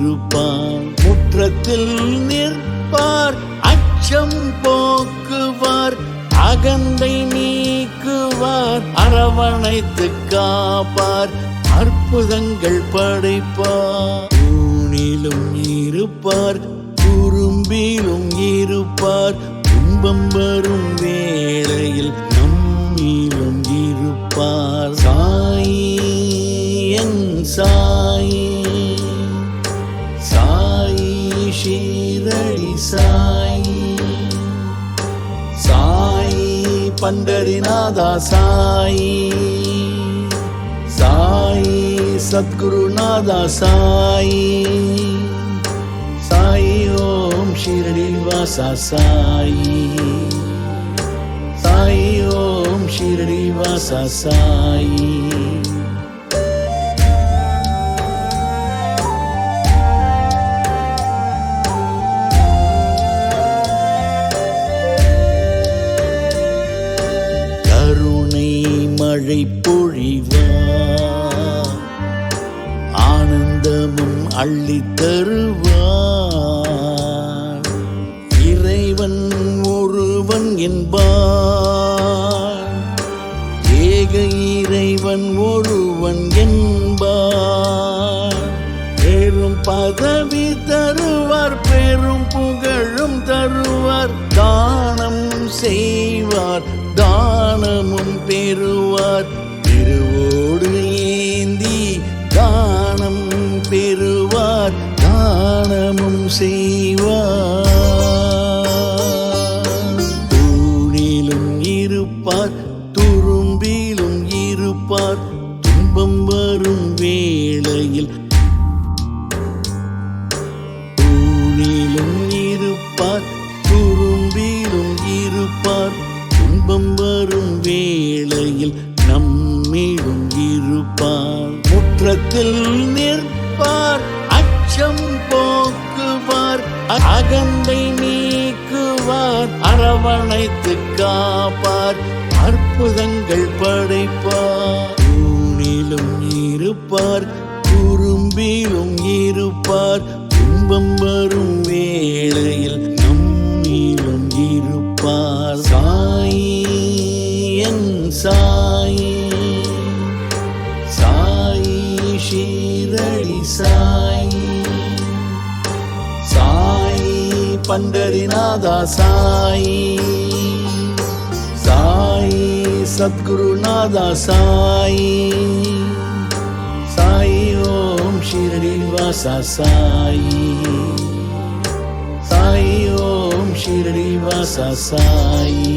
இருப்பார். முற்றத்தில் நிற்பார், அச்சம் போக்குவார், அகந்தை நீக்குவார், அரவணைத்து காப்பார், அற்புதங்கள் படைப்பார். தூணிலும் இருப்பார், குறும்பிலும் இருப்பார், துன்பம் வரும் வேளையில் நம்மிலும் இருப்பார். சாயி என் சாயி, சாயி ஷீரடி சாயி, சாயி பண்டரிநாதா சாயி, சாயி சத்குருநாதா சாயி, சாயி ஓம் ஷீரடி வாசா சாயி, சாயி ஓம் ஷீரடி வாசா சாயி. கருணை மழை பொழிவார், ஆனந்தமும் அள்ளி தருவார். இறைவன் ஒருவன் என்பார், ஏக இறைவன் ஒருவன் என்பார். பெரும் பதவி தருவார், பெரும் புகழும் தருவார், தானம் செய்வார், தானமும் பெறுவார். திருவோடு ஏந்தி தானம் பெறுவார், தானமும் செய்வார். தூணிலும் இருப்பார், துரும்பிலும் இருப்பார், துன்பம் வரும் வேளையில் தூணிலும் இருப்பார், துரும்பிலும் இருப்பார், துன்பம் வரும் வேளையில் நம்மிலும் இருப்பார். முற்றத்தில் நிற்பார், அச்சம் போக்குவார், அகந்தை நீக்குவார், அரவணைத்து காப்பார், அற்புதங்கள் படைப்பார். தூணிலும் இருப்பார், குறும்பிலும் இருப்பார், துன்பம் வரும் வேளையில் நம்மிலும் இருப்பார். சாயி என் சாயி, சாயி ஷீரடி சாயி, சாயி பண்டரிநாதா சாயி, சாயி சத்குருநாதா சாயி, சாயி ஓம் ஷீரடி வாசா சாயி, சாயி ஓம் ஷீரடி வாசா சாயி.